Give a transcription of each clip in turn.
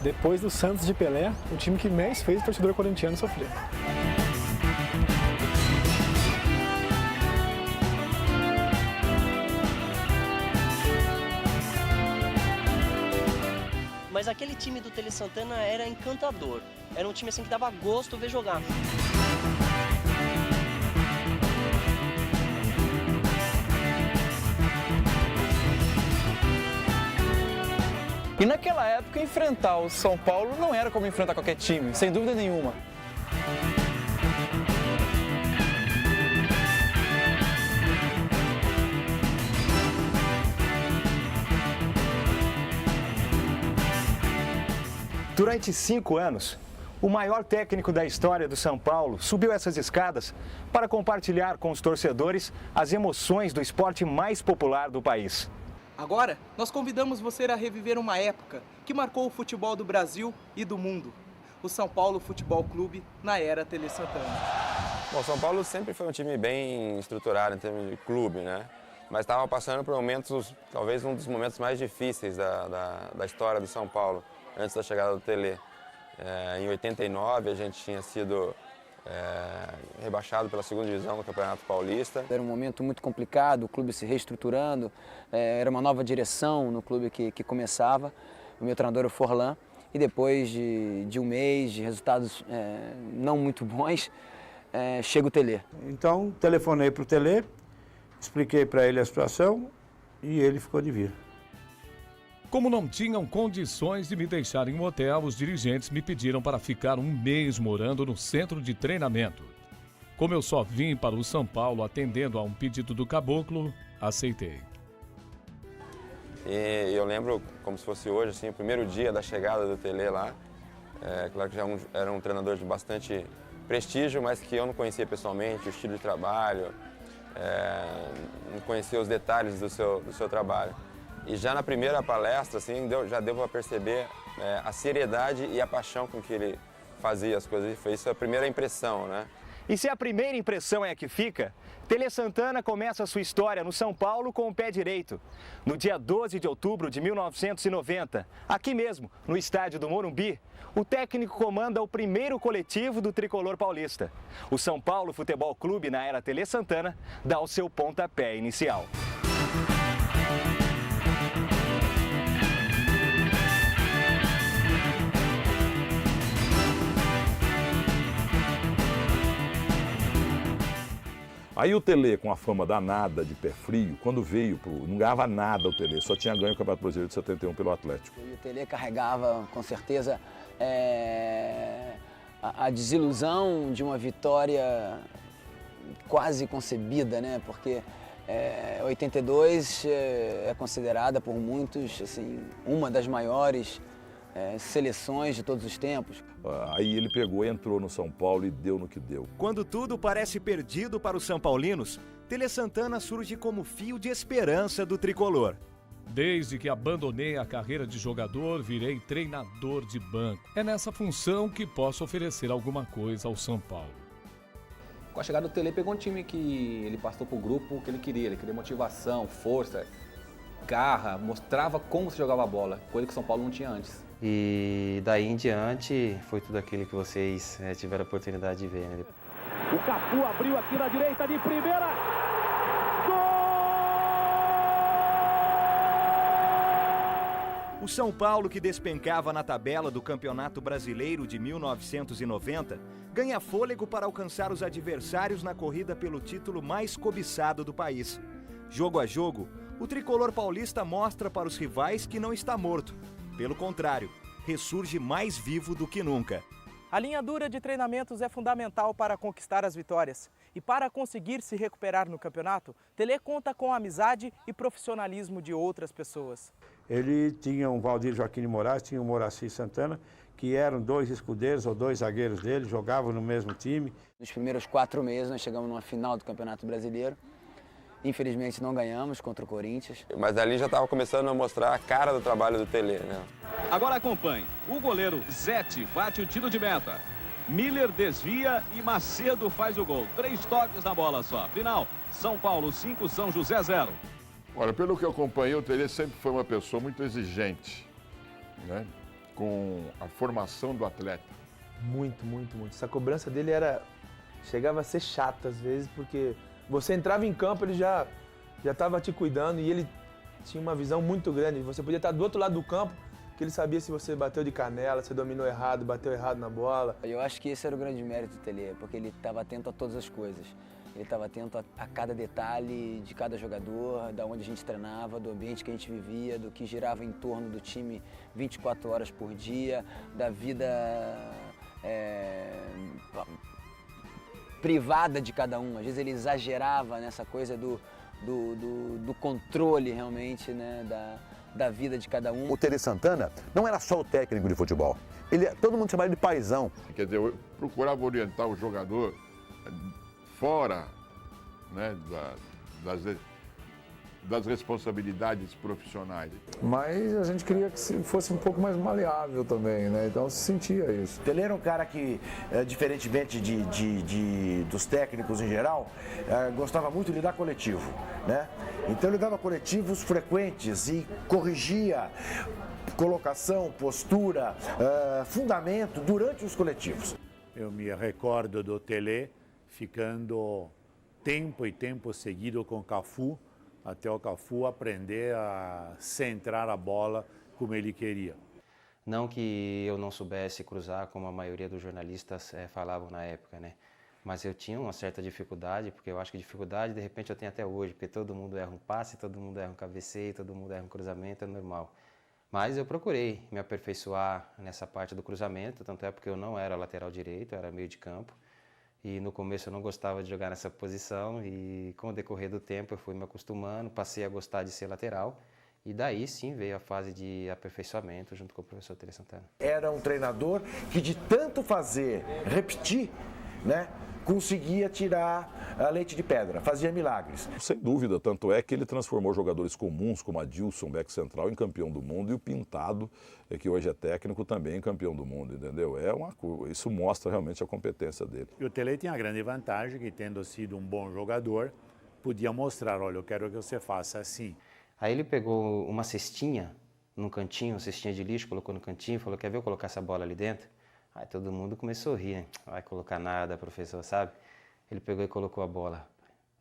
Depois do Santos de Pelé, o time que mais fez o torcedor corintiano sofrer. Mas aquele time do Tele Santana era encantador. Era um time assim que dava gosto ver jogar. E naquela época, enfrentar o São Paulo não era como enfrentar qualquer time, sem dúvida nenhuma. Durante 5 anos, o maior técnico da história do São Paulo subiu essas escadas para compartilhar com os torcedores as emoções do esporte mais popular do país. Agora, nós convidamos você a reviver uma época que marcou o futebol do Brasil e do mundo. O São Paulo Futebol Clube na era Tele Santana. Bom, São Paulo sempre foi um time bem estruturado em termos de clube, né? Mas estava passando por momentos, talvez um dos momentos mais difíceis da história do São Paulo, antes da chegada do Tele. Em 89 a gente tinha sido rebaixado pela segunda divisão do Campeonato Paulista. Era um momento muito complicado, o clube se reestruturando, era uma nova direção no clube que começava, o meu treinador, o Forlan, e depois de um mês de resultados não muito bons, chega o Tele. Então telefonei para o Tele, expliquei para ele a situação e ele ficou de vir. Como não tinham condições de me deixar em um hotel, os dirigentes me pediram para ficar um mês morando no centro de treinamento. Como eu só vim para o São Paulo atendendo a um pedido do Caboclo, aceitei. E eu lembro, como se fosse hoje, assim, o primeiro dia da chegada do Tele lá. Claro que já era um treinador de bastante prestígio, mas que eu não conhecia pessoalmente, o estilo de trabalho, não conhecia os detalhes do seu trabalho. E já na primeira palestra, assim, já deu para perceber a seriedade e a paixão com que ele fazia as coisas. Foi isso a primeira impressão, né? E se a primeira impressão é a que fica, Tele Santana começa a sua história no São Paulo com o pé direito. No dia 12 de outubro de 1990, aqui mesmo, no estádio do Morumbi, o técnico comanda o primeiro coletivo do tricolor paulista. O São Paulo Futebol Clube, na era Tele Santana, dá o seu pontapé inicial. Aí o Tele, com a fama danada de pé frio, quando veio, não ganhava nada o Tele, só tinha ganho o Campeonato Brasileiro de 71 pelo Atlético. E o Tele carregava, com certeza, a desilusão de uma vitória quase concebida, né? Porque 82 é considerada por muitos assim, uma das maiores seleções de todos os tempos. Aí ele pegou, entrou no São Paulo e deu no que deu. Quando tudo parece perdido para os São Paulinos, Tele Santana surge como fio de esperança do tricolor. Desde que abandonei a carreira de jogador, virei treinador de banco. É nessa função que posso oferecer alguma coisa ao São Paulo. Com a chegada do Tele, pegou um time que ele passou para o grupo que ele queria motivação, força, garra, mostrava como se jogava a bola, coisa que o São Paulo não tinha antes. E daí em diante foi tudo aquilo que vocês tiveram a oportunidade de ver. Né? O Cafu abriu aqui na direita de primeira. O São Paulo, que despencava na tabela do Campeonato Brasileiro de 1990, ganha fôlego para alcançar os adversários na corrida pelo título mais cobiçado do país. Jogo a jogo, o tricolor paulista mostra para os rivais que não está morto. Pelo contrário, ressurge mais vivo do que nunca. A linha dura de treinamentos é fundamental para conquistar as vitórias. E para conseguir se recuperar no campeonato, Tele conta com a amizade e profissionalismo de outras pessoas. Ele tinha um Valdir Joaquim de Moraes, tinha o Moraci Santana, que eram 2 escudeiros ou 2 zagueiros dele, jogavam no mesmo time. Nos primeiros 4 meses nós chegamos numa final do Campeonato Brasileiro. Infelizmente não ganhamos contra o Corinthians. Mas ali já estava começando a mostrar a cara do trabalho do Tele, né? Agora acompanhe. O goleiro Zete bate o tiro de meta. Miller desvia e Macedo faz o gol. 3 toques na bola só. Final, São Paulo 5, São José 0. Olha, pelo que eu acompanhei, o Tele sempre foi uma pessoa muito exigente, né? com a formação do atleta? Muito, muito, muito. Essa cobrança dele chegava a ser chata às vezes, porque você entrava em campo, ele já estava te cuidando e ele tinha uma visão muito grande. Você podia estar do outro lado do campo, que ele sabia se você bateu de canela, se dominou errado, bateu errado na bola. Eu acho que esse era o grande mérito do Telê, porque ele estava atento a todas as coisas. Ele estava atento a cada detalhe de cada jogador, da onde a gente treinava, do ambiente que a gente vivia, do que girava em torno do time 24 horas por dia, da vida privada de cada um. Às vezes ele exagerava nessa coisa do controle realmente, né, da vida de cada um. O Telê Santana não era só o técnico de futebol. Todo mundo chamava ele de paizão. Quer dizer, eu procurava orientar o jogador fora, né, das responsabilidades profissionais. Mas a gente queria que fosse um pouco mais maleável também, né? Então se sentia isso. O Telê era um cara que, diferentemente dos técnicos em geral, gostava muito de lidar coletivo, né? Então ele dava coletivos frequentes e corrigia colocação, postura, fundamento durante os coletivos. Eu me recordo do Telê ficando tempo e tempo seguido com o Cafu, até o Cafu aprender a centrar a bola como ele queria. Não que eu não soubesse cruzar, como a maioria dos jornalistas falavam na época, né? Mas eu tinha uma certa dificuldade, porque eu acho que dificuldade, de repente, eu tenho até hoje, porque todo mundo erra um passe, todo mundo erra um cabeceio, todo mundo erra um cruzamento, é normal. Mas eu procurei me aperfeiçoar nessa parte do cruzamento, tanto é porque eu não era lateral direito, eu era meio de campo. E no começo eu não gostava de jogar nessa posição e com o decorrer do tempo eu fui me acostumando, passei a gostar de ser lateral e daí sim veio a fase de aperfeiçoamento junto com o professor Telê Santana. Era um treinador que de tanto fazer, repetir, né, conseguia tirar a leite de pedra, fazia milagres. Sem dúvida, tanto é que ele transformou jogadores comuns como Adilson, back central, em campeão do mundo, e o Pintado, que hoje é técnico, também em campeão do mundo, entendeu? Isso mostra realmente a competência dele. E o Telê tinha a grande vantagem que, tendo sido um bom jogador, podia mostrar, olha, eu quero que você faça assim. Aí ele pegou uma cestinha num cantinho, uma cestinha de lixo, colocou no cantinho e falou, quer ver eu colocar essa bola ali dentro? Aí todo mundo começou a rir, né? Não vai colocar nada, professor, sabe? Ele pegou e colocou a bola.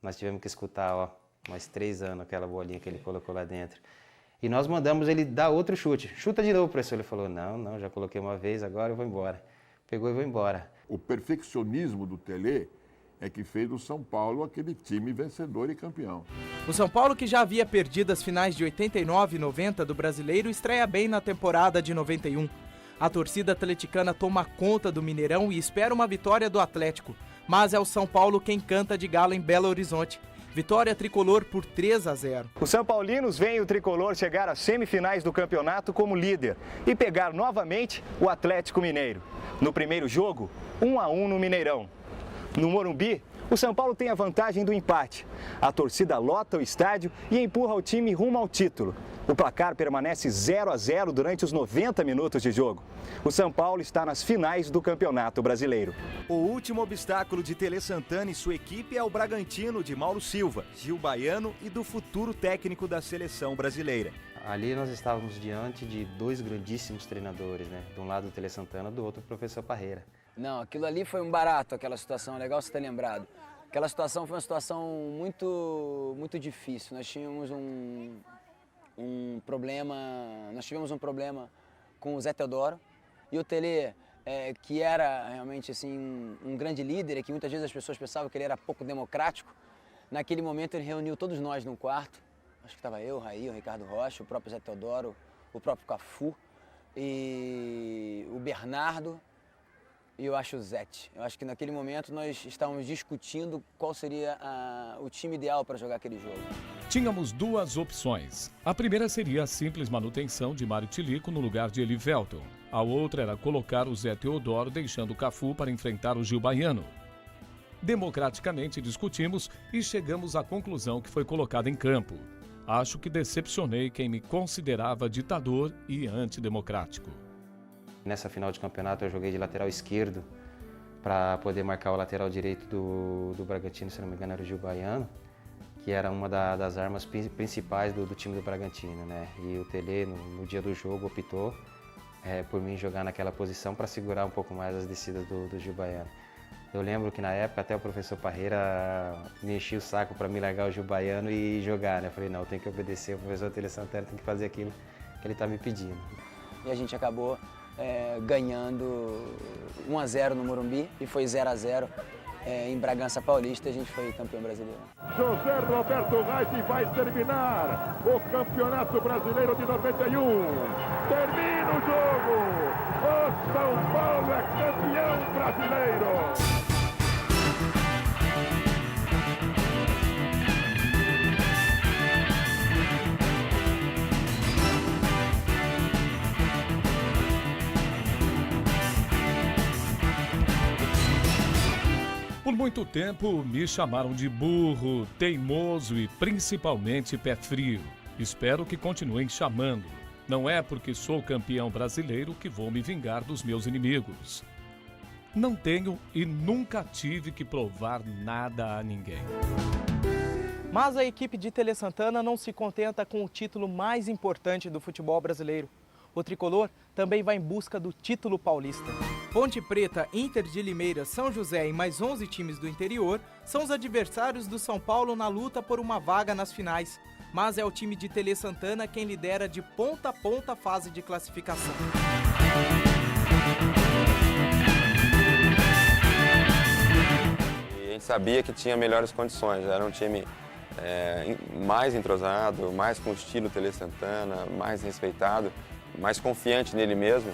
Nós tivemos que escutar, mais 3 anos aquela bolinha que ele colocou lá dentro. E nós mandamos ele dar outro chute. Chuta de novo, professor. Ele falou, não, já coloquei uma vez, agora eu vou embora. Pegou e foi embora. O perfeccionismo do Telê é que fez do São Paulo aquele time vencedor e campeão. O São Paulo, que já havia perdido as finais de 89 e 90 do Brasileiro, estreia bem na temporada de 91. A torcida atleticana toma conta do Mineirão e espera uma vitória do Atlético. Mas é o São Paulo quem canta de galo em Belo Horizonte. Vitória tricolor por 3-0. Os São Paulinos veem o tricolor chegar às semifinais do campeonato como líder e pegar novamente o Atlético Mineiro. No primeiro jogo, 1-1 no Mineirão. No Morumbi, o São Paulo tem a vantagem do empate. A torcida lota o estádio e empurra o time rumo ao título. O placar permanece 0-0 durante os 90 minutos de jogo. O São Paulo está nas finais do Campeonato Brasileiro. O último obstáculo de Telê Santana e sua equipe é o Bragantino de Mauro Silva, Gil Baiano e do futuro técnico da seleção brasileira. Ali nós estávamos diante de 2 grandíssimos treinadores, né? De um lado o Telê Santana, do outro o professor Parreira. Não, aquilo ali foi um barato, aquela situação, legal você ter lembrado. Aquela situação foi uma situação muito difícil. Nós tínhamos nós tivemos um problema com o Zé Teodoro e o Telê, que era realmente assim, um grande líder e que muitas vezes as pessoas pensavam que ele era pouco democrático. Naquele momento ele reuniu todos nós num quarto, acho que estava eu, o Raí, o Ricardo Rocha, o próprio Zé Teodoro, o próprio Cafu e o Bernardo e eu acho o Zete. Eu acho que naquele momento nós estávamos discutindo qual seria o time ideal para jogar aquele jogo. Tínhamos 2 opções. A primeira seria a simples manutenção de Mário Tilico no lugar de Elivelton. A outra era colocar o Zé Teodoro deixando o Cafu para enfrentar o Gil Baiano. Democraticamente discutimos e chegamos à conclusão que foi colocada em campo. Acho que decepcionei quem me considerava ditador e antidemocrático. Nessa final de campeonato eu joguei de lateral esquerdo para poder marcar o lateral direito do Bragantino, se não me engano era o Gil Baiano, que era uma das armas principais do time do Bragantino, né? E o Telê, no dia do jogo, optou por mim jogar naquela posição para segurar um pouco mais as descidas do Gil Baiano. Eu lembro que na época até o professor Parreira me enchia o saco para me largar o Gil Baiano e jogar, né? Eu falei, não, eu tenho que obedecer, o professor Tele Santana tem que fazer aquilo que ele está me pedindo. E a gente acabou ganhando 1-0 no Morumbi e foi 0-0 em Bragança Paulista, a gente foi campeão brasileiro. José Roberto Reis vai terminar o Campeonato Brasileiro de 91. Termina o jogo. O São Paulo é campeão brasileiro. Por muito tempo me chamaram de burro, teimoso e principalmente pé frio. Espero que continuem chamando. Não é porque sou campeão brasileiro que vou me vingar dos meus inimigos. Não tenho e nunca tive que provar nada a ninguém. Mas a equipe de Tele Santana não se contenta com o título mais importante do futebol brasileiro. O tricolor também vai em busca do título paulista. Ponte Preta, Inter de Limeira, São José e mais 11 times do interior são os adversários do São Paulo na luta por uma vaga nas finais. Mas é o time de Tele Santana quem lidera de ponta a ponta a fase de classificação. E a gente sabia que tinha melhores condições, era um time mais entrosado, mais com o estilo Tele Santana, mais respeitado, mais confiante nele mesmo.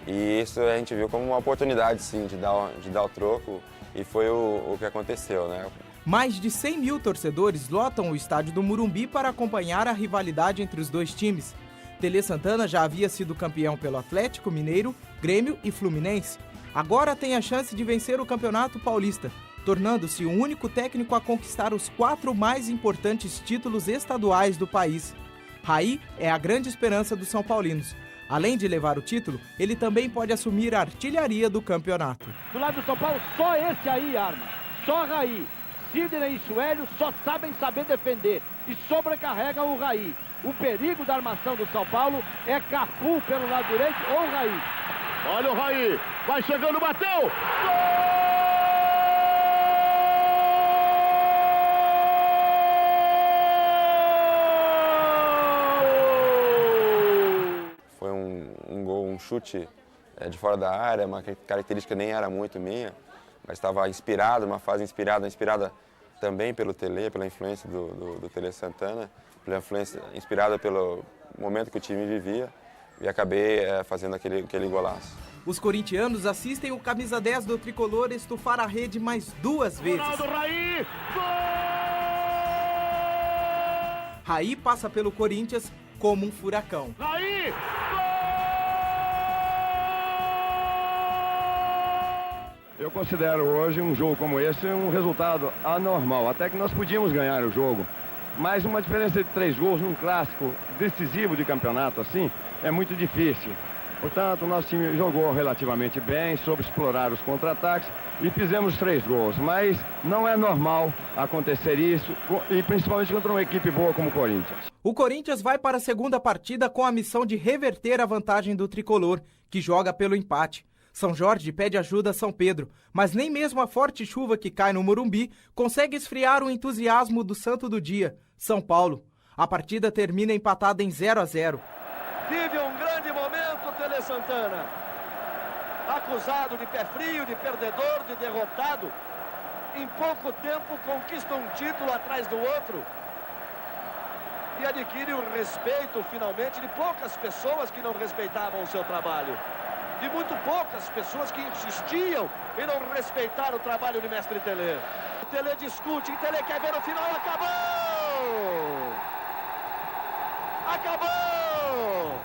E isso a gente viu como uma oportunidade, sim, de dar o troco, e foi o que aconteceu, né? Mais de 100 mil torcedores lotam o estádio do Morumbi para acompanhar a rivalidade entre os dois times. Tele Santana já havia sido campeão pelo Atlético Mineiro, Grêmio e Fluminense. Agora tem a chance de vencer o Campeonato Paulista, tornando-se o único técnico a conquistar os 4 mais importantes títulos estaduais do país. Raí é a grande esperança dos São Paulinos. Além de levar o título, ele também pode assumir a artilharia do campeonato. Do lado do São Paulo, só esse aí arma, só Raí. Sidney e Suélio só sabem saber defender e sobrecarregam o Raí. O perigo da armação do São Paulo é Cafu pelo lado direito ou Raí. Olha o Raí, vai chegando, bateu! Gol! Foi um gol, um chute de fora da área, uma característica nem era muito minha, mas estava inspirado, uma fase inspirada também pelo Tele, pela influência do Tele Santana, pela influência inspirada pelo momento que o time vivia, e acabei fazendo aquele golaço. Os corintianos assistem o camisa 10 do tricolor estufar a rede mais 2 vezes. Ronaldo Raí, gol! Raí passa pelo Corinthians como um furacão. Raí, eu considero hoje um jogo como esse um resultado anormal, até que nós podíamos ganhar o jogo, mas uma diferença de 3 gols num clássico decisivo de campeonato assim é muito difícil. Portanto, o nosso time jogou relativamente bem, soube explorar os contra-ataques e fizemos 3 gols, mas não é normal acontecer isso, e principalmente contra uma equipe boa como o Corinthians. O Corinthians vai para a segunda partida com a missão de reverter a vantagem do tricolor, que joga pelo empate. São Jorge pede ajuda a São Pedro, mas nem mesmo a forte chuva que cai no Morumbi consegue esfriar o entusiasmo do santo do dia, São Paulo. A partida termina empatada em 0-0. Vive um grande momento, Tele Santana. Acusado de pé frio, de perdedor, de derrotado, em pouco tempo conquista um título atrás do outro e adquire o respeito, finalmente, de poucas pessoas que não respeitavam o seu trabalho. De muito poucas pessoas que insistiam em não respeitar o trabalho de mestre Tele. O Tele discute, o Tele quer ver o final, acabou! Acabou!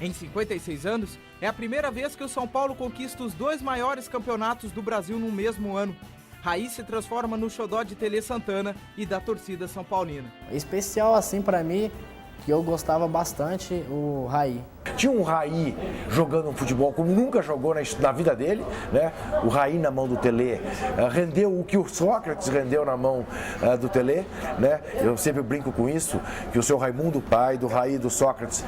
Em 56 anos, é a primeira vez que o São Paulo conquista os 2 maiores campeonatos do Brasil no mesmo ano. Raí se transforma no xodó de Tele Santana e da torcida são paulina. Especial assim para mim que eu gostava bastante, o Raí. Tinha um Raí jogando um futebol como nunca jogou na vida dele, né? O Raí na mão do Telê rendeu o que o Sócrates rendeu na mão do Telê, né? Eu sempre brinco com isso, que o seu Raimundo, pai do Raí e do Sócrates,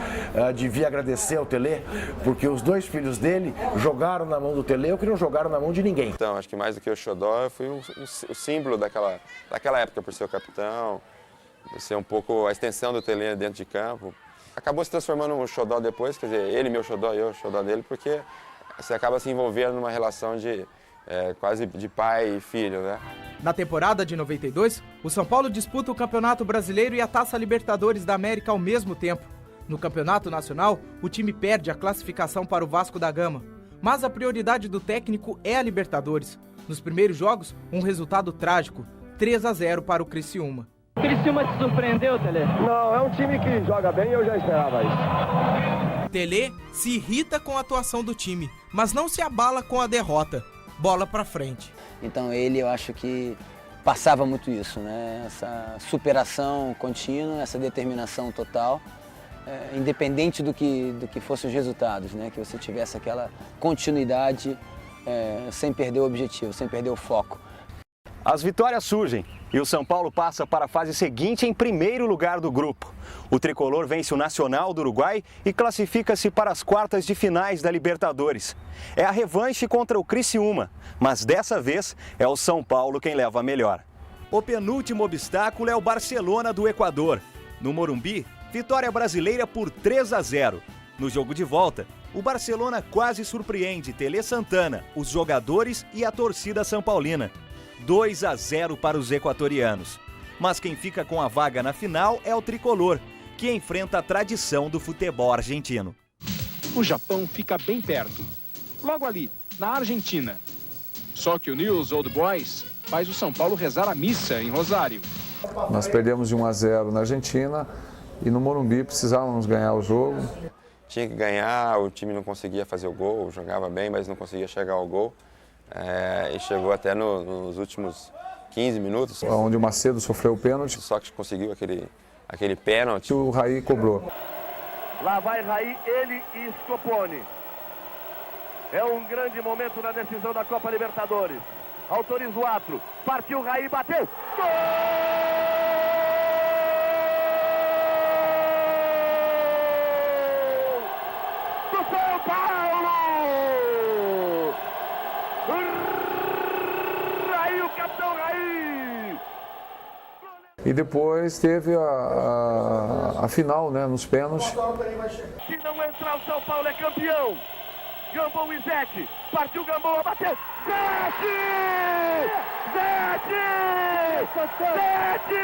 devia agradecer ao Telê, porque os dois filhos dele jogaram na mão do Telê o que não jogaram na mão de ninguém. Então, acho que mais do que o xodó, eu fui o símbolo daquela época, por ser o capitão, por ser um pouco a extensão do Telê dentro de campo. Acabou se transformando um xodó depois, quer dizer, ele meu xodó e eu xodó dele, porque você acaba se envolvendo numa relação de quase de pai e filho, né? Na temporada de 92, o São Paulo disputa o Campeonato Brasileiro e a Taça Libertadores da América ao mesmo tempo. No Campeonato Nacional, o time perde a classificação para o Vasco da Gama. Mas a prioridade do técnico é a Libertadores. Nos primeiros jogos, um resultado trágico, 3-0 para o Criciúma. O Criciúma te surpreendeu, Telê? Não, é um time que joga bem e eu já esperava isso. Telê se irrita com a atuação do time, mas não se abala com a derrota. Bola pra frente. Então ele, eu acho que passava muito isso, né? Essa superação contínua, essa determinação total, independente do que fossem os resultados, né? Que você tivesse aquela continuidade sem perder o objetivo, sem perder o foco. As vitórias surgem e o São Paulo passa para a fase seguinte em primeiro lugar do grupo. O tricolor vence o Nacional do Uruguai e classifica-se para as quartas de finais da Libertadores. É a revanche contra o Criciúma, mas dessa vez é o São Paulo quem leva a melhor. O penúltimo obstáculo é o Barcelona do Equador. No Morumbi, vitória brasileira por 3-0. No jogo de volta, o Barcelona quase surpreende Telê Santana, os jogadores e a torcida são paulina. 2-0 para os equatorianos. Mas quem fica com a vaga na final é o tricolor, que enfrenta a tradição do futebol argentino. O Japão fica bem perto, logo ali, na Argentina. Só que o News Old Boys faz o São Paulo rezar a missa em Rosário. Nós perdemos de 1-0 na Argentina e no Morumbi precisávamos ganhar o jogo. Tinha que ganhar, o time não conseguia fazer o gol, jogava bem, mas não conseguia chegar ao gol. E chegou até nos últimos 15 minutos. Onde o Macedo sofreu o pênalti. Só que conseguiu aquele pênalti. O Raí cobrou. Lá vai Raí, ele e Scopone. É um grande momento na decisão da Copa Libertadores. Autoriza o ato. Partiu o Raí, bateu. Gol! Do São Paulo! Raí, o capitão Raí! E depois teve a final, né, nos pênaltis. Se não entrar, o São Paulo é campeão. Gambon e Zete. Partiu Gambon, bateu. Zete! Zete! Zete!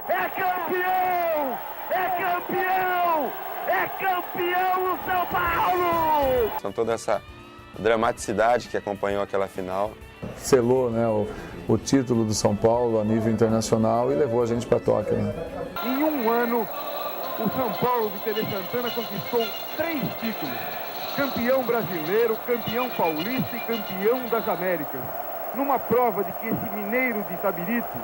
É campeão! É campeão! É campeão o São Paulo! São toda essa dramaticidade que acompanhou aquela final. Selou, né, o título do São Paulo a nível internacional e levou a gente para Tóquio. Né? Em um ano, o São Paulo de Telê Santana conquistou 3 títulos. Campeão brasileiro, campeão paulista e campeão das Américas. Numa prova de que esse mineiro de Itabirito,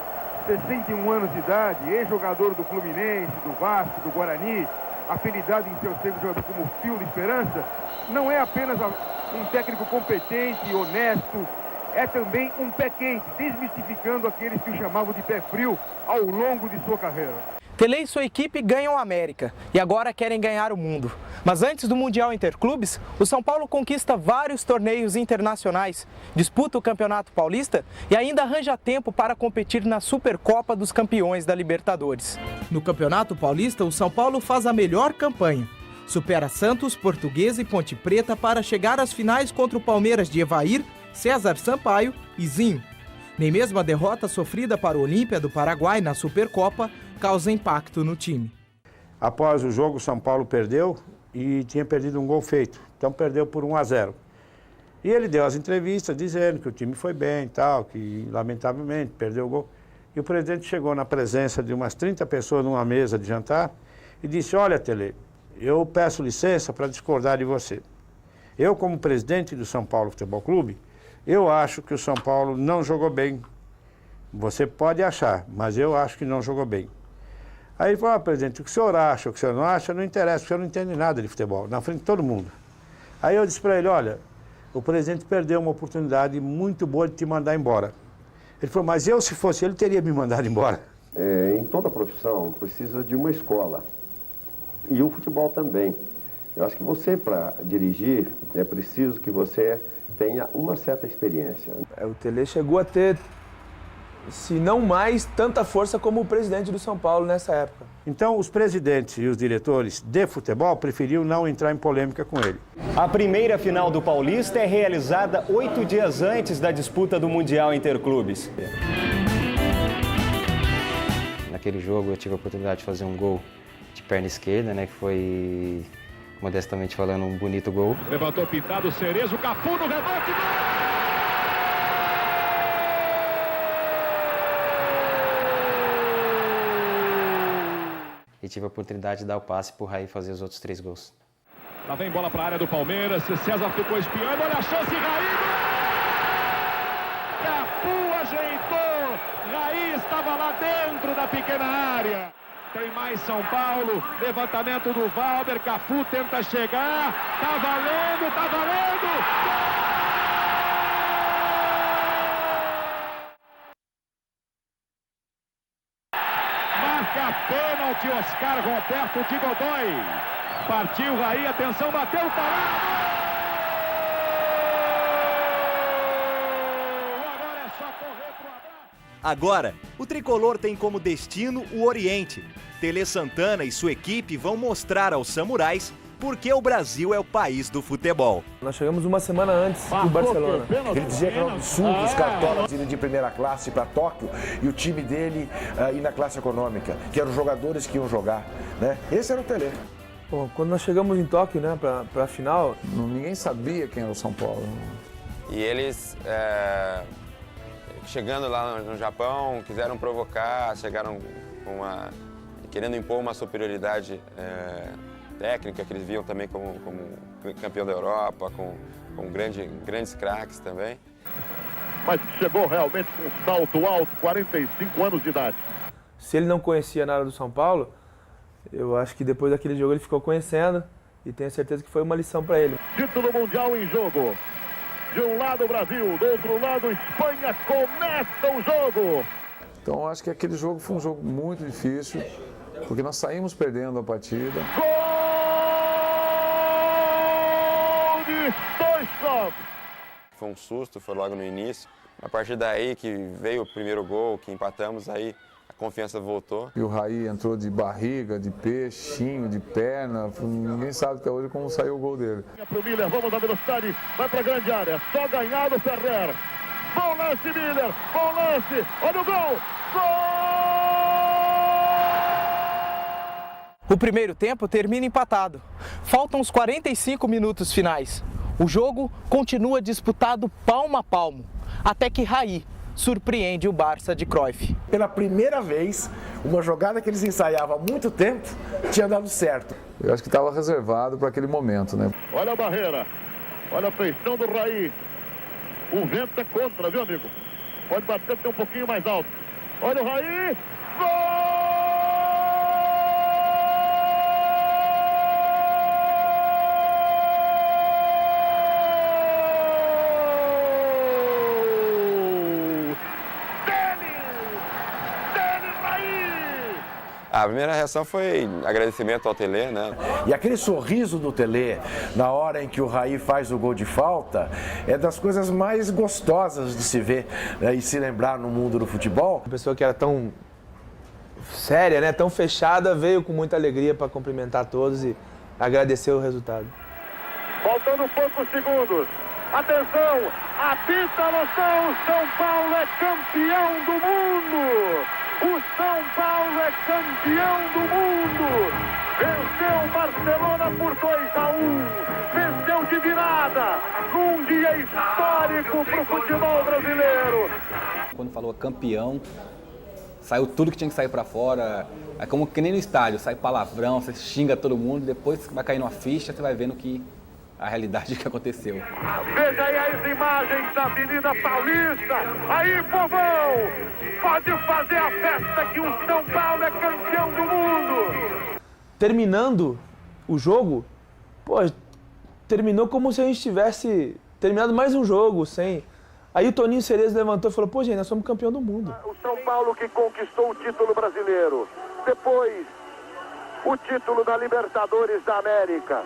61 anos de idade, ex-jogador do Fluminense, do Vasco, do Guarani, apelidado em seus tempos jogador como Fio de Esperança, não é apenas um técnico competente e honesto, é também um pé quente, desmistificando aqueles que o chamavam de pé frio ao longo de sua carreira. Telê e sua equipe ganham a América e agora querem ganhar o mundo. Mas antes do Mundial Interclubes, o São Paulo conquista vários torneios internacionais, disputa o Campeonato Paulista e ainda arranja tempo para competir na Supercopa dos Campeões da Libertadores. No Campeonato Paulista, o São Paulo faz a melhor campanha. Supera Santos, Portuguesa e Ponte Preta para chegar às finais contra o Palmeiras de Evair, César Sampaio e Zinho. Nem mesmo a derrota sofrida para o Olímpia do Paraguai na Supercopa causa impacto no time. Após o jogo, o São Paulo perdeu e tinha perdido um gol feito. Então perdeu por 1-0. E ele deu as entrevistas dizendo que o time foi bem e tal, que lamentavelmente perdeu o gol. E o presidente chegou na presença de umas 30 pessoas numa mesa de jantar e disse: olha, Telê, eu peço licença para discordar de você. Eu, como presidente do São Paulo Futebol Clube, eu acho que o São Paulo não jogou bem. Você pode achar, mas eu acho que não jogou bem. Aí ele falou, presidente, o que o senhor acha, o que o senhor não acha, não interessa, o senhor não entende nada de futebol, na frente de todo mundo. Aí eu disse para ele, olha, o presidente perdeu uma oportunidade muito boa de te mandar embora. Ele falou, mas eu, se fosse ele, teria me mandado embora. Em toda profissão precisa de uma escola. E o futebol também. Eu acho que você, para dirigir, é preciso que você tenha uma certa experiência. O Tele chegou a ter, se não mais, tanta força como o presidente do São Paulo nessa época. Então, os presidentes e os diretores de futebol preferiam não entrar em polêmica com ele. A primeira final do Paulista é realizada 8 dias antes da disputa do Mundial Interclubes. Naquele jogo eu tive a oportunidade de fazer um gol de perna esquerda, né, que foi, modestamente falando, um bonito gol. Levantou pintado, Cerezo, Cafu no rebote, gol! E tive a oportunidade de dar o passe pro Raí fazer os outros 3 gols. Lá vem bola para a área do Palmeiras, César ficou espiando, olha a chance, Raí! Cafu ajeitou, Raí estava lá dentro da pequena área. Tem mais São Paulo, levantamento do Valber, Cafu tenta chegar, tá valendo, tá valendo! Pênalti, Oscar Roberto de Godoy. Partiu Raí, atenção, bateu, parado! Agora é só correr pro abraço. Agora, o tricolor tem como destino o Oriente. Tele Santana e sua equipe vão mostrar aos samurais porque o Brasil é o país do futebol. Nós chegamos uma semana antes do Barcelona. Ele dizia que era um absurdo os cartolas irem de primeira classe para Tóquio e o time dele ir na classe econômica, que eram os jogadores que iam jogar, né? Esse era o Tele. Bom, quando nós chegamos em Tóquio, né, para a final, ninguém sabia quem era o São Paulo. E eles, chegando lá no Japão, quiseram provocar, chegaram querendo impor uma superioridade técnica, que eles viam também como campeão da Europa, com grandes craques também. Mas chegou realmente com um salto alto, 45 anos de idade. Se ele não conhecia nada do São Paulo, eu acho que depois daquele jogo ele ficou conhecendo e tenho certeza que foi uma lição para ele. Título mundial em jogo. De um lado o Brasil, do outro lado Espanha, começa o jogo. Então eu acho que aquele jogo foi um jogo muito difícil, porque nós saímos perdendo a partida. Foi um susto, foi logo no início. A partir daí que veio o primeiro gol, que empatamos, aí a confiança voltou. E o Raí entrou de barriga, de peixinho, de perna. Ninguém sabe até hoje como saiu o gol dele. Para o Miller, vamos à velocidade, vai para a grande área. Só ganhar o Ferrer. Bom lance, Miller, bom lance. Olha o gol! Gol! O primeiro tempo termina empatado. Faltam os 45 minutos finais. O jogo continua disputado palmo a palmo, até que Raí surpreende o Barça de Cruyff. Pela primeira vez, uma jogada que eles ensaiavam há muito tempo tinha dado certo. Eu acho que estava reservado para aquele momento, né? Olha a barreira, olha a feição do Raí. O vento é contra, viu, amigo? Pode bater até um pouquinho mais alto. Olha o Raí, gol! A primeira reação foi agradecimento ao Tele, né? E aquele sorriso do Tele, na hora em que o Raí faz o gol de falta, é das coisas mais gostosas de se ver, né, e se lembrar no mundo do futebol. Uma pessoa que era tão séria, né, tão fechada, veio com muita alegria para cumprimentar todos e agradecer o resultado. Faltando poucos segundos. Atenção, apita a noção, São Paulo é campeão do mundo! O São Paulo é campeão do mundo! Venceu o Barcelona por 2-1, venceu de virada, num dia histórico para o futebol brasileiro. Quando falou campeão, saiu tudo que tinha que sair para fora, é como que nem no estádio, sai palavrão, você xinga todo mundo, depois vai cair numa ficha, você vai vendo que a realidade que aconteceu. Veja aí as imagens da Avenida Paulista. Aí, povão, pode fazer a festa que o São Paulo é campeão do mundo. Terminando o jogo, pô, terminou como se a gente tivesse terminado mais um jogo, sem... Aí o Toninho Cerezo levantou e falou, pô, gente, nós somos campeão do mundo. O São Paulo que conquistou o título brasileiro. Depois, o título da Libertadores da América.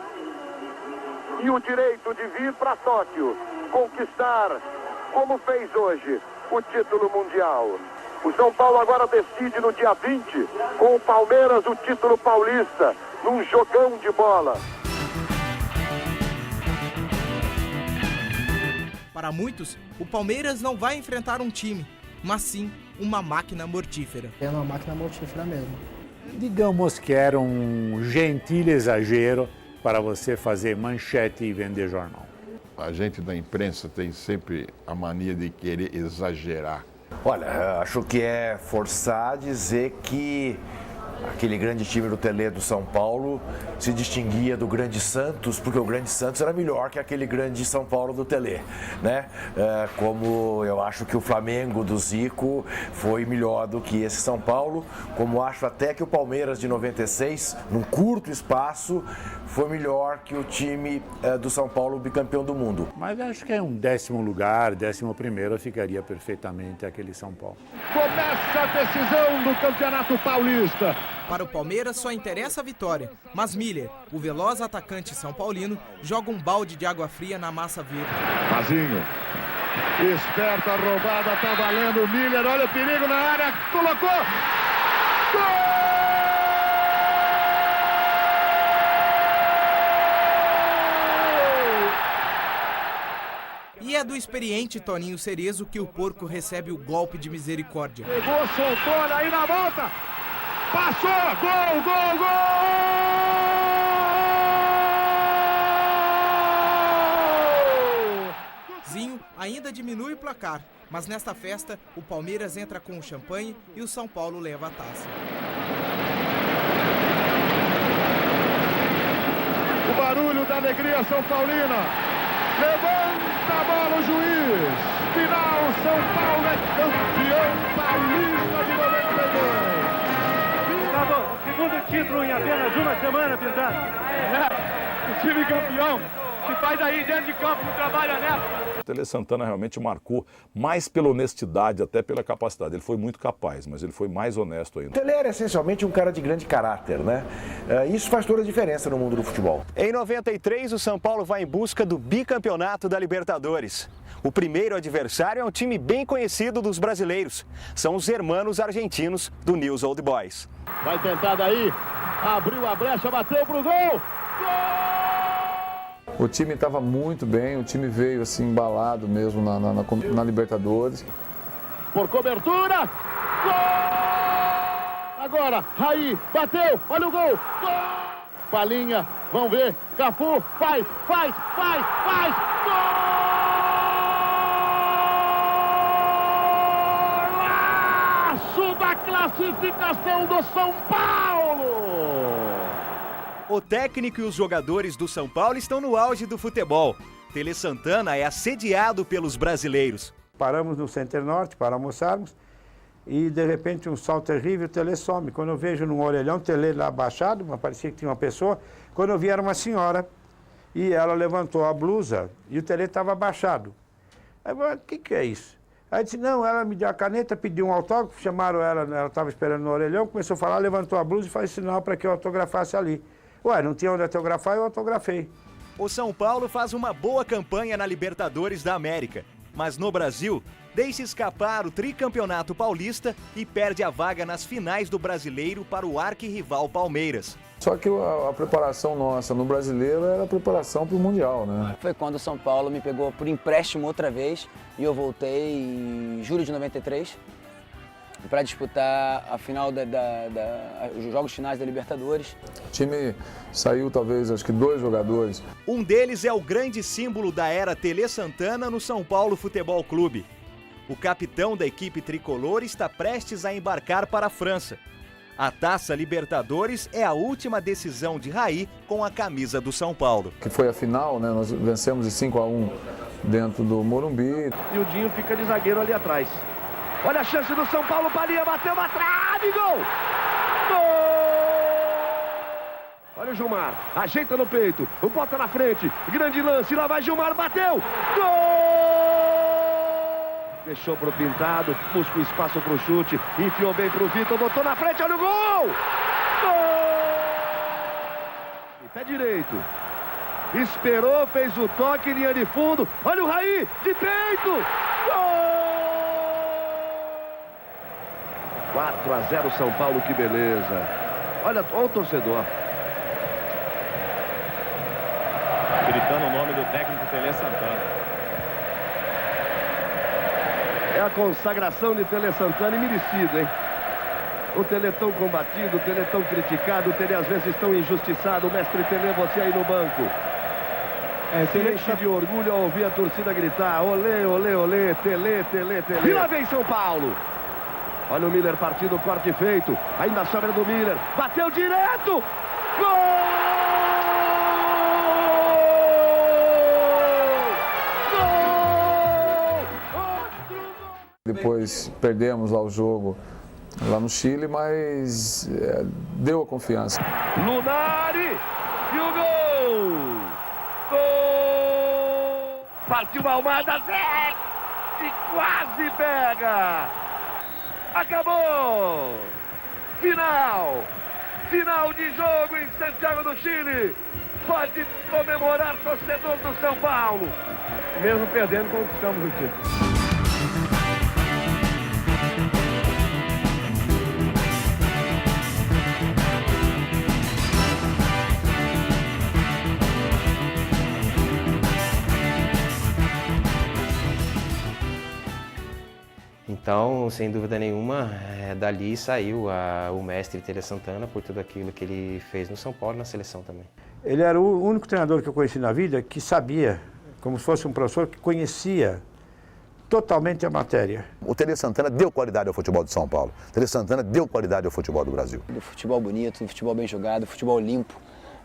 E o direito de vir para Tóquio, conquistar, como fez hoje, o título mundial. O São Paulo agora decide no dia 20, com o Palmeiras, o título paulista, num jogão de bola. Para muitos, o Palmeiras não vai enfrentar um time, mas sim uma máquina mortífera. É uma máquina mortífera mesmo. Digamos que era um gentil exagero para você fazer manchete e vender jornal. A gente da imprensa tem sempre a mania de querer exagerar. Olha, acho que é forçar dizer que aquele grande time do Telê do São Paulo se distinguia do grande Santos, porque o grande Santos era melhor que aquele grande São Paulo do Telê, né? Como eu acho que o Flamengo do Zico foi melhor do que esse São Paulo, como acho até que o Palmeiras de 96, num curto espaço, foi melhor que o time do São Paulo bicampeão do mundo. Mas acho que é um 10º lugar, 11º ficaria perfeitamente aquele São Paulo. Começa a decisão do Campeonato Paulista. Para o Palmeiras só interessa a vitória, mas Miller, o veloz atacante são paulino, joga um balde de água fria na massa verde. Mazinho, esperta a roubada, tá valendo o Miller, olha o perigo na área, colocou! Gol! E é do experiente Toninho Cerezo que o porco recebe o golpe de misericórdia. Pegou, soltou, olha aí na volta! Passou! Gol, gol, gol! Zinho ainda diminui o placar, mas nesta festa o Palmeiras entra com o champanhe e o São Paulo leva a taça. O barulho da alegria São Paulina. Levanta a bola o juiz. Final, São Paulo é campeão paulista de 92. Segundo título em apenas uma semana, Pintado. O time campeão se faz aí dentro de campo, não trabalha nessa. O Tele Santana realmente marcou mais pela honestidade, até pela capacidade. Ele foi muito capaz, mas ele foi mais honesto ainda. O Tele era essencialmente um cara de grande caráter, né? Isso faz toda a diferença no mundo do futebol. Em 93, o São Paulo vai em busca do bicampeonato da Libertadores. O primeiro adversário é um time bem conhecido dos brasileiros. São os hermanos argentinos do News Old Boys. Vai tentar daí, abriu a brecha, bateu pro gol! Gol! O time estava muito bem, o time veio assim embalado mesmo na Libertadores. Por cobertura, gol! Agora, Raí, bateu, olha o gol! Gol! Palinha, vamos ver, Cafu, faz! Golaço da classificação do São Paulo! O técnico e os jogadores do São Paulo estão no auge do futebol. Tele Santana é assediado pelos brasileiros. Paramos no Center Norte para almoçarmos e, de repente, um sol terrível, o Tele some. Quando eu vejo num orelhão, o Tele lá abaixado, parecia que tinha uma pessoa. Quando eu vi, era uma senhora e ela levantou a blusa e o Tele estava abaixado. Aí eu falei, o que é isso? Aí disse, não, ela me deu a caneta, pediu um autógrafo, chamaram ela estava esperando no orelhão, começou a falar, levantou a blusa e faz sinal para que eu autografasse ali. Ué, não tinha onde autografar, eu autografei. O São Paulo faz uma boa campanha na Libertadores da América, mas no Brasil, deixa escapar o tricampeonato paulista e perde a vaga nas finais do Brasileiro para o arquirrival Palmeiras. Só que a preparação nossa no Brasileiro era a preparação para o Mundial, né? Foi quando o São Paulo me pegou por empréstimo outra vez e eu voltei em julho de 93 para disputar a final os jogos finais da Libertadores. O time saiu talvez, acho que 2 jogadores. Um deles é o grande símbolo da era Tele Santana no São Paulo Futebol Clube. O capitão da equipe tricolor está prestes a embarcar para a França. A Taça Libertadores é a última decisão de Raí com a camisa do São Paulo. Que foi a final, né? Nós vencemos de 5-1 dentro do Morumbi. E o Dinho fica de zagueiro ali atrás. Olha a chance do São Paulo, Palinha bateu na trave, gol! Gol! Olha o Gilmar, ajeita no peito, bota na frente, grande lance, lá vai Gilmar, bateu! Gol! Fechou pro Pintado, busca o espaço pro chute, enfiou bem pro Vitor, botou na frente, olha o gol! Gol! Pé direito, esperou, fez o toque, linha de fundo, olha o Raí, de peito! Gol! 4-0 São Paulo, que beleza! Olha o torcedor. Gritando o nome do técnico Tele Santana. É a consagração de Tele Santana e merecido, hein? O Tele tão combatido, o Tele tão criticado, o Tele às vezes tão injustiçado. O mestre Tele, você aí no banco. Se enche de orgulho ao ouvir a torcida gritar: olê, olê, olê, Tele, Tele, Tele. E lá vem São Paulo. Olha o Miller partindo, corte feito. Ainda sobra do Miller. Bateu direto. Gol! Depois perdemos lá o jogo, lá no Chile, mas deu a confiança. Lunari e o gol! Gol! Partiu a Almada, Zé! E quase pega! Acabou! Final! Final de jogo em Santiago do Chile! Pode comemorar, torcedor do São Paulo! Mesmo perdendo, conquistamos o título. Então, sem dúvida nenhuma, dali saiu o mestre Tele Santana por tudo aquilo que ele fez no São Paulo e na seleção também. Ele era o único treinador que eu conheci na vida que sabia, como se fosse um professor, que conhecia totalmente a matéria. O Tele Santana deu qualidade ao futebol de São Paulo. O Tele Santana deu qualidade ao futebol do Brasil. Do futebol bonito, do futebol bem jogado, do futebol limpo,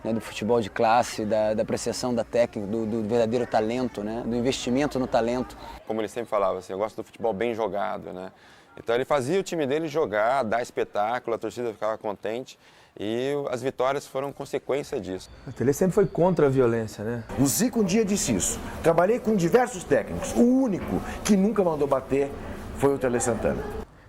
né, do futebol de classe, da apreciação da técnica, do verdadeiro talento, né, do investimento no talento. Como ele sempre falava, assim, eu gosto do futebol bem jogado, né? Então ele fazia o time dele jogar, dar espetáculo, a torcida ficava contente e as vitórias foram consequência disso. O Tele sempre foi contra a violência, né? O Zico um dia disse isso. Trabalhei com diversos técnicos. O único que nunca mandou bater foi o Tele Santana.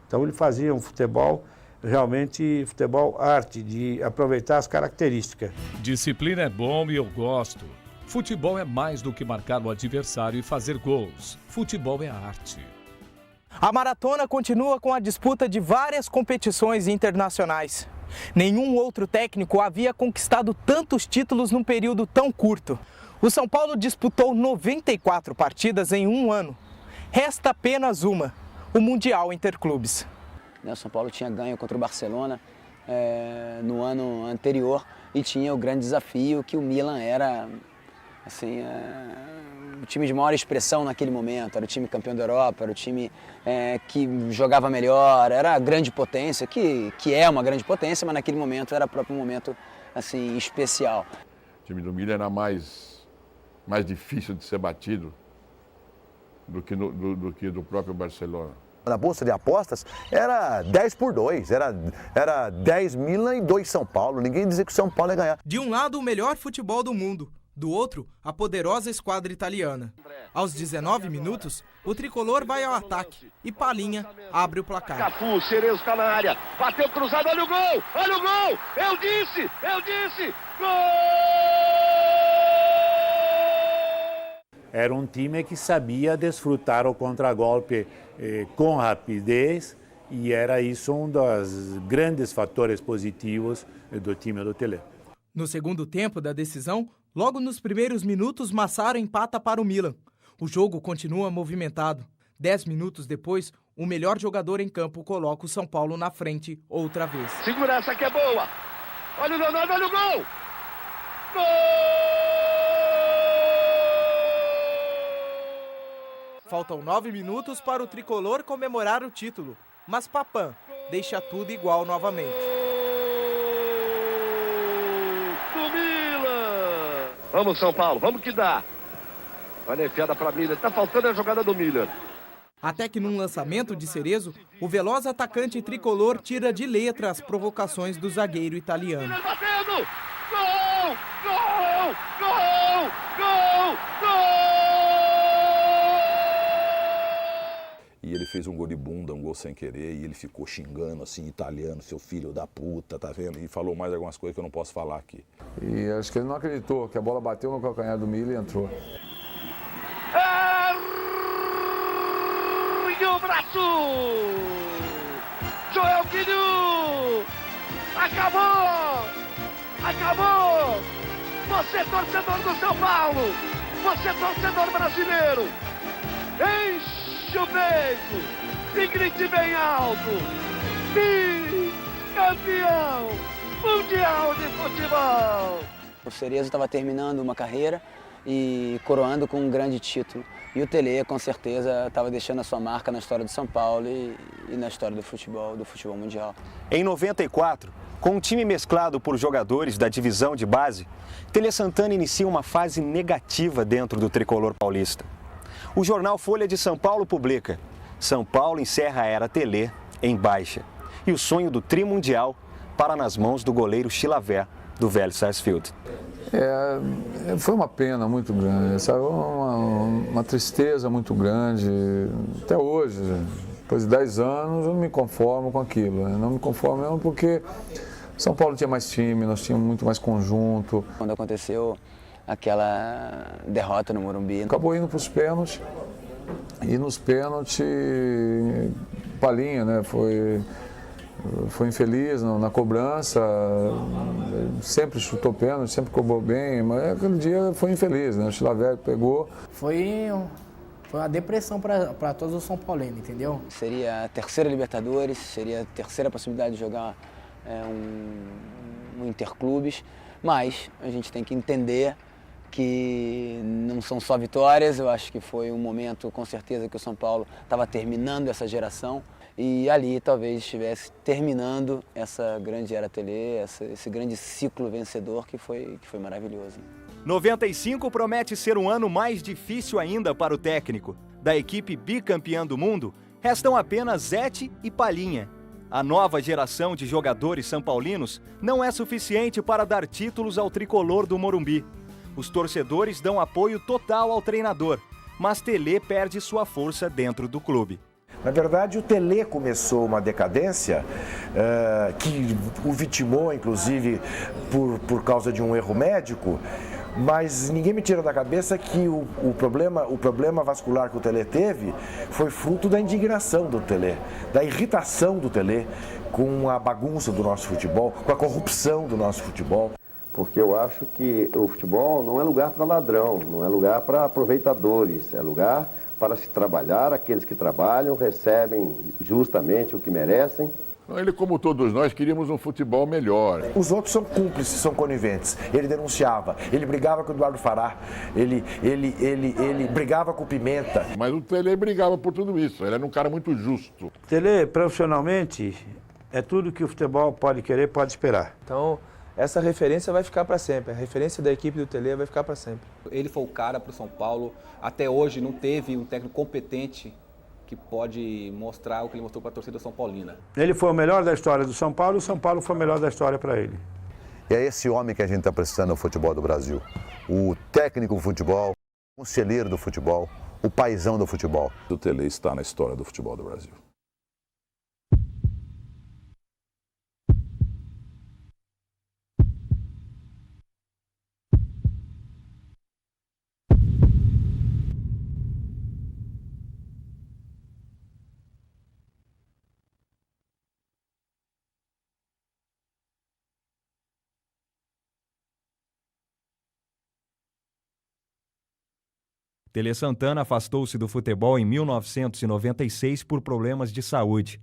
Então ele fazia um futebol, realmente futebol arte, de aproveitar as características. Disciplina é bom e eu gosto. Futebol é mais do que marcar o adversário e fazer gols. Futebol é arte. A maratona continua com a disputa de várias competições internacionais. Nenhum outro técnico havia conquistado tantos títulos num período tão curto. O São Paulo disputou 94 partidas em um ano. Resta apenas uma, o Mundial Interclubes. O São Paulo tinha ganho contra o Barcelona no ano anterior e tinha o grande desafio que o Milan era assim, o time de maior expressão naquele momento, era o time campeão da Europa, era o time que jogava melhor, era a grande potência, que é uma grande potência, mas naquele momento era o próprio momento assim, especial. O time do Milan era mais difícil de ser batido do que do próprio Barcelona. Na bolsa de apostas era 10-2, era 10 Milan e 2 São Paulo. Ninguém dizia que o São Paulo ia ganhar. De um lado, o melhor futebol do mundo. Do outro, a poderosa esquadra italiana. Aos 19 minutos, o tricolor vai ao ataque e Palinha abre o placar. Cafu, Cerezo está na área, bateu cruzado, olha o gol! Olha o gol! Eu disse! Gol! Era um time que sabia desfrutar o contragolpe com rapidez e era isso um dos grandes fatores positivos do time do Tele. No segundo tempo da decisão, logo nos primeiros minutos, Massaro empata para o Milan. O jogo continua movimentado. 10 minutos depois, o melhor jogador em campo coloca o São Paulo na frente outra vez. Segura essa que é boa! Olha o Leonardo, olha o gol! Gol! Faltam 9 minutos para o tricolor comemorar o título, mas Papan deixa tudo igual novamente. Vamos, São Paulo, vamos que dá. Olha a enfiada para Miller, tá faltando a jogada do Miller. Até que num lançamento de Cerezo, o veloz atacante tricolor tira de letra as provocações do zagueiro italiano. Miller batendo! Gol! Gol! Gol! Gol! Gol! E ele fez um gol de bunda, um gol sem querer, e ele ficou xingando assim, italiano, seu filho da puta, tá vendo? E falou mais algumas coisas que eu não posso falar aqui. E acho que ele não acreditou, que a bola bateu no calcanhar do Miller e entrou. E o braço! Joel Guilhu! Acabou! Acabou! Você torcedor do São Paulo! Você torcedor brasileiro! Enche o peito e grite bem alto! Campeão mundial de futebol! O Cerezo estava terminando uma carreira e coroando com um grande título. E o Tele, com certeza, estava deixando a sua marca na história do São Paulo e na história do futebol mundial. Em 94, com um time mesclado por jogadores da divisão de base, Tele Santana inicia uma fase negativa dentro do tricolor paulista. O jornal Folha de São Paulo publica: São Paulo encerra a era Tele em baixa. E o sonho do trimundial para nas mãos do goleiro Chilaver, do Vélez Sarsfield. Foi uma pena muito grande, sabe? Uma tristeza muito grande. Até hoje, depois de 10 anos, eu não me conformo com aquilo. Não me conformo mesmo porque São Paulo tinha mais time, nós tínhamos muito mais conjunto. Quando aconteceu aquela derrota no Morumbi. Acabou indo para os pênaltis, e nos pênaltis, Palinha, né? Foi infeliz na cobrança, sempre chutou pênalti, sempre cobrou bem, mas aquele dia foi infeliz, né? O Chilaver pegou. Foi uma depressão para todos os São Paulinos, entendeu? Seria a terceira Libertadores, seria a terceira possibilidade de jogar um Interclubes, mas a gente tem que entender que não são só vitórias. Eu acho que foi um momento, com certeza, que o São Paulo estava terminando essa geração. E ali talvez estivesse terminando essa grande era Tele, esse grande ciclo vencedor que foi maravilhoso. 95 promete ser um ano mais difícil ainda para o técnico. Da equipe bicampeã do mundo, restam apenas Zete e Palinha. A nova geração de jogadores são-paulinos não é suficiente para dar títulos ao tricolor do Morumbi. Os torcedores dão apoio total ao treinador, mas Tele perde sua força dentro do clube. Na verdade, o Tele começou uma decadência que o vitimou, inclusive, por causa de um erro médico, mas ninguém me tira da cabeça que o problema vascular que o Tele teve foi fruto da indignação do Tele, da irritação do Tele com a bagunça do nosso futebol, com a corrupção do nosso futebol. Porque eu acho que o futebol não é lugar para ladrão, não é lugar para aproveitadores, é lugar para se trabalhar. Aqueles que trabalham recebem justamente o que merecem. Ele, como todos nós, queríamos um futebol melhor. Os outros são cúmplices, são coniventes. Ele denunciava, ele brigava com o Eduardo Fará, ele brigava com o Pimenta. Mas o Tele brigava por tudo isso, ele era um cara muito justo. Tele, profissionalmente, é tudo que o futebol pode querer, pode esperar. Então, essa referência vai ficar para sempre, a referência da equipe do Tele vai ficar para sempre. Ele foi o cara para o São Paulo, até hoje não teve um técnico competente que pode mostrar o que ele mostrou para a torcida São Paulina. Ele foi o melhor da história do São Paulo e o São Paulo foi o melhor da história para ele. E é esse homem que a gente está precisando no futebol do Brasil. O técnico do futebol, o conselheiro do futebol, o paizão do futebol. O Tele está na história do futebol do Brasil. Tele Santana afastou-se do futebol em 1996 por problemas de saúde.